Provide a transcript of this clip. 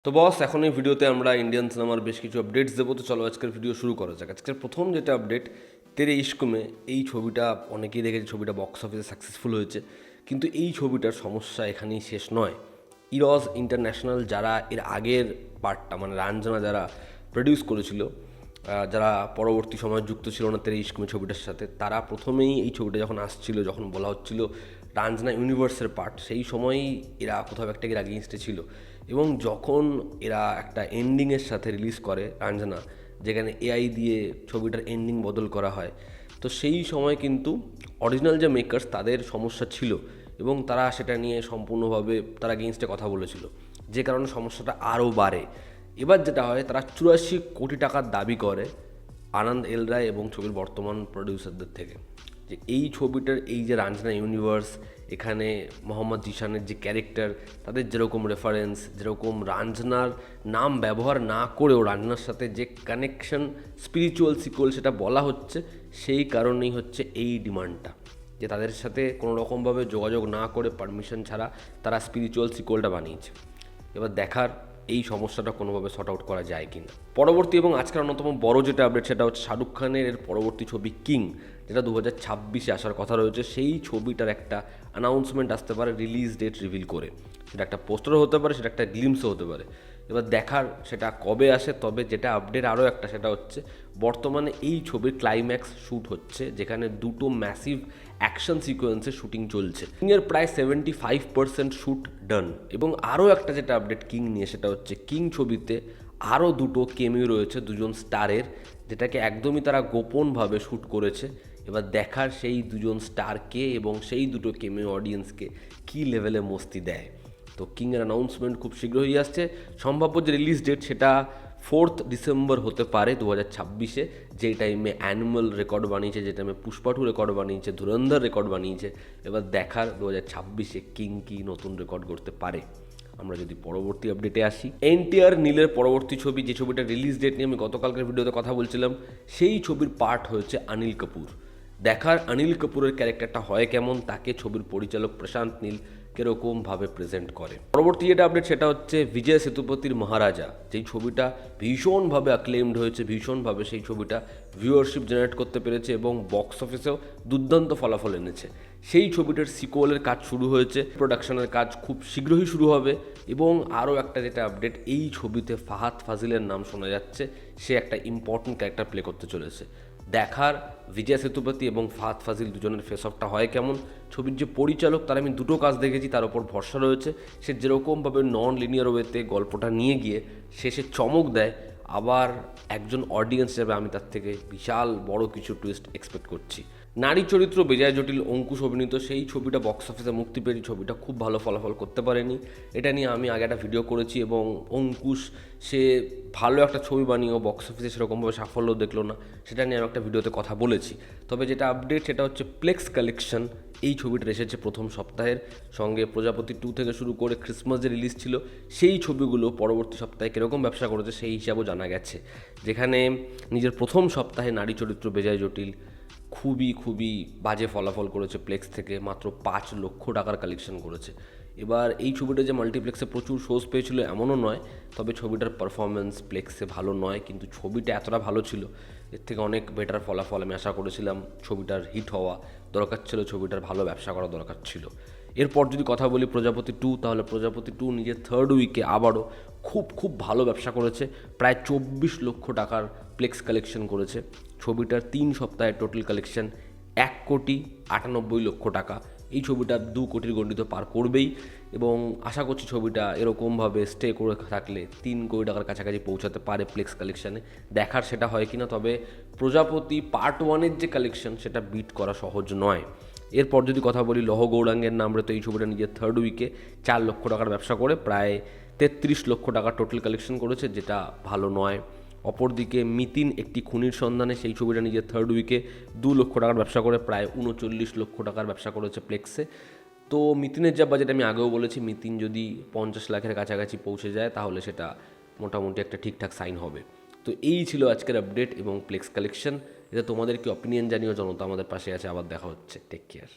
তো বস, এখন এই ভিডিওতে আমরা ইন্ডিয়ান সিনেমার বেশ কিছু আপডেটস দেবো। তো চলো আজকের ভিডিও শুরু করা যাক। আজকের প্রথম যেটা আপডেট, তেরে ইশক মে, এই ছবিটা অনেকেই দেখেছে, ছবিটা বক্স অফিসে সাকসেসফুল হয়েছে। কিন্তু এই ছবিটার সমস্যা এখানেই শেষ নয়। ইরজ ইন্টারন্যাশনাল যারা এর আগের পার্টটা মানে রাঞ্জনা যারা প্রডিউস করেছিল, যারা পরবর্তী সময় যুক্ত ছিল না তেরে ইশক মে ছবিটার সাথে, তারা প্রথমেই এই ছবিটা যখন আসছিল, যখন বলা হচ্ছিল রাঞ্জনা ইউনিভার্সের পার্ট, সেই সময়ই এরা কোথাও একটা এর আগেইনস্টে ছিল। এবং যখন এরা একটা এন্ডিংয়ের সাথে রিলিজ করে রাঞ্জনা, যেখানে এআই দিয়ে ছবিটার এন্ডিং বদল করা হয়, তো সেই সময় কিন্তু অরিজিনাল যে মেকার্স তাদের সমস্যা ছিল এবং তারা সেটা নিয়ে সম্পূর্ণভাবে তারা এগেইনস্টে কথা বলেছিল, যে কারণে সমস্যাটা আরও বাড়ে। এবার যেটা হয়, তারা 84 কোটি টাকার দাবি করে আনন্দ এল রায় এবং ছবির বর্তমান প্রডিউসারদের থেকে, যে এই ছবিটার এই যে রাঞ্জনা ইউনিভার্স, এখানে মোহাম্মদ জিশানের যে ক্যারেক্টার, তাদের যেরকম রেফারেন্স, যেরকম রাঞ্জনার নাম ব্যবহার না করেও রাঞ্জনার সাথে যে কানেকশন, স্পিরিচুয়াল সিকোয়েল সেটা বলা হচ্ছে, সেই কারণেই হচ্ছে এই ডিমান্ডটা, যে তাদের সাথে কোনো রকমভাবে যোগাযোগ না করে পারমিশন ছাড়া তারা স্পিরিচুয়াল সিকোয়েলটা বানিয়েছে। এবার দেখার এই সমস্যাটা কোনোভাবে শর্ট আউট করা যায় কি না। পরবর্তী এবং আজকের অন্যতম বড় যেটা আপডেট, সেটা হচ্ছে শাহরুখ খানের এর পরবর্তী ছবি কিং, যেটা 2026-এ আসার কথা রয়েছে, সেই ছবিটার একটা অ্যানাউন্সমেন্ট আসতে পারে রিলিজ ডেট রিভিল করে। সেটা একটা পোস্টারও হতে পারে, সেটা একটা গ্লিমসও হতে পারে। এবার দেখার সেটা কবে আসে। তবে যেটা আপডেট আরও একটা, সেটা হচ্ছে বর্তমানে এই ছবির ক্লাইম্যাক্স শ্যুট হচ্ছে, যেখানে দুটো ম্যাসিভ অ্যাকশন সিকোয়েন্সে শুটিং চলছে। কিংয়ের প্রায় 75% শ্যুট ডান। এবং আরও একটা যেটা আপডেট কিং নিয়ে, সেটা হচ্ছে কিং ছবিতে আরও দুটো কেমিও রয়েছে দুজন স্টারের, যেটাকে একদমই তারা গোপনভাবে শ্যুট করেছে। এবার দেখার সেই দুজন স্টারকে এবং সেই দুটো কেমিও অডিয়েন্সকে কী লেভেলে মস্তি দেয়। তো কিংয়ের অ্যানাউন্সমেন্ট খুব শীঘ্রই আসছে। সম্ভাব্য যে রিলিজ ডেট, সেটা 4 ডিসেম্বর হতে পারে 2026-এ, যেই টাইমে অ্যানিমাল রেকর্ড বানিয়েছে, যে টাইমে পুষ্পা 2 রেকর্ড বানিয়েছে, ধুরন্ধর রেকর্ড বানিয়েছে। এবার দেখার 2026-এ কিং কি নতুন রেকর্ড করতে পারে। আমরা যদি পরবর্তী আপডেটে আসি, এনটিআর নীলের পরবর্তী ছবি, যে ছবিটা রিলিজ ডেট নিয়ে আমি গতকালকের ভিডিওতে কথা বলছিলাম, সেই ছবির পার্ট হয়েছে অনিল কাপুর। দেখার অনিল কাপুরের ক্যারেক্টারটা হয় কেমন, তাকে ছবির পরিচালক প্রশান্ত নীল কীরকমভাবে প্রেজেন্ট করে। পরবর্তী যেটা আপডেট, সেটা হচ্ছে বিজয় সেতুপতির মহারাজা, যেই ছবিটা ভীষণভাবে অ্যাক্লেমড হয়েছে, ভীষণভাবে সেই ছবিটা ভিউয়ারশিপ জেনারেট করতে পেরেছে এবং বক্স অফিসেও দুর্দান্ত ফলাফল এনেছে। সেই ছবিটার সিকোয়েলের কাজ শুরু হয়েছে, প্রোডাকশনের কাজ খুব শীঘ্রই শুরু হবে। এবং আরও একটা যেটা আপডেট, এই ছবিতে ফাহাদ ফাজিলের নাম শোনা যাচ্ছে, সে একটা ইম্পর্টেন্ট ক্যারেক্টার প্লে করতে চলেছে। দেখার বিজয় সেতুপতি এবং ফাহাদ ফাজিল দুজনের ফেস অফটা হয় কেমন। ছবির যে পরিচালক, তার আমি দুটো কাজ দেখেছি, তার ওপর ভরসা রয়েছে। সে যেরকমভাবে নন লিনিয়ার ওয়েতে গল্পটা নিয়ে গিয়ে শেষে চমক দেয়, আবার একজন অডিয়েন্স হিসেবে আমি তার থেকে বিশাল বড় কিছু টুইস্ট এক্সপেক্ট করছি। নারী চরিত্র বিজয় জটিল, অঙ্কুশ অভিনীত সেই ছবিটা বক্স অফিসে মুক্তি পেয়ে ছবিটা খুব ভালো ফলাফল করতে পারেনি। এটা নিয়ে আমি আগে একটা ভিডিও করেছি এবং অঙ্কুশ সে ভালো একটা ছবি বানিয়েও বক্স অফিসে সেরকমভাবে সাফল্য দেখলো না, সেটা নিয়ে আমি একটা ভিডিওতে কথা বলেছি। তবে যেটা আপডেট, সেটা হচ্ছে প্লেক্স কালেকশন, এই ছবিটা এসেছে প্রথম সপ্তাহের সঙ্গে। প্রজাপতি 2 থেকে শুরু করে ক্রিসমাস যে রিলিজ ছিল, সেই ছবিগুলো পরবর্তী সপ্তাহে কীরকম ব্যবসা করেছে সেই হিসাবেও জানা গেছে। যেখানে নিজের প্রথম সপ্তাহে নারী চরিত্র বিজয় জটিল খুবই বাজে ফলাফল করেছে, প্লেক্স থেকে মাত্র 5 লক্ষ টাকার কালেকশন করেছে। এবার এই ছবিটা যে মাল্টিপ্লেক্সে প্রচুর শোজ পেয়েছিল এমনও নয়, তবে ছবিটার পারফরমেন্স প্লেক্সে ভালো নয়, কিন্তু ছবিটা এতটা ভালো ছিল, এর থেকে অনেক বেটার ফলাফল আমি আশা করেছিলাম। ছবিটার হিট হওয়া দরকার ছিল, ছবিটার ভালো ব্যবসা করা দরকার ছিল। এরপর যদি কথা বলি প্রজাপতি 2, তাহলে প্রজাপতি 2 নিজের 3rd উইকে আবারও খুব ভালো ব্যবসা করেছে, প্রায় 24 লক্ষ টাকার প্লেক্স কালেকশন করেছে। ছবিটার 3 সপ্তাহে টোটাল কালেকশন 1,98,00,000 টাকা। এই ছবিটা 2 কোটির গণ্ডিত পার করবেই এবং আশা করছি ছবিটা এরকমভাবে স্টে করে থাকলে 3 কোটি টাকার কাছাকাছি পৌঁছাতে পারে প্লেক্স কালেকশানে। দেখার সেটা হয় কি না। তবে প্রজাপতি পার্ট 1-এর যে কালেকশন, সেটা বিট করা সহজ নয়। এরপর যদি কথা বলি লহ গৌরাঙ্গের নামরে, তো এই ছবিটা নিজের 3rd উইকে 4 লক্ষ টাকার ব্যবসা করে প্রায় 33 লক্ষ টাকা টোটাল কালেকশন করেছে, যেটা ভালো নয়। অপরদিকে মিতিন একটি খুনির সন্ধানে, সেই ছবিটা নিজের 3rd উইকে 2 লক্ষ টাকার ব্যবসা করে প্রায় 39 লক্ষ টাকার ব্যবসা করেছে প্লেক্সে। তো মিতিনের যা বাজেট, আমি আগেও বলেছি, মিতিন যদি 50 লাখের কাছাকাছি পৌঁছে যায়, তাহলে সেটা মোটামুটি একটা ঠিকঠাক সাইন হবে। তো এই ছিল আজকের আপডেট এবং প্লেক্স কালেকশন। এটা তোমাদের কি অপিনিয়ন জানিও, জনতা আমাদের পাশে আছে। আবার দেখা হচ্ছে, টেক কেয়ার।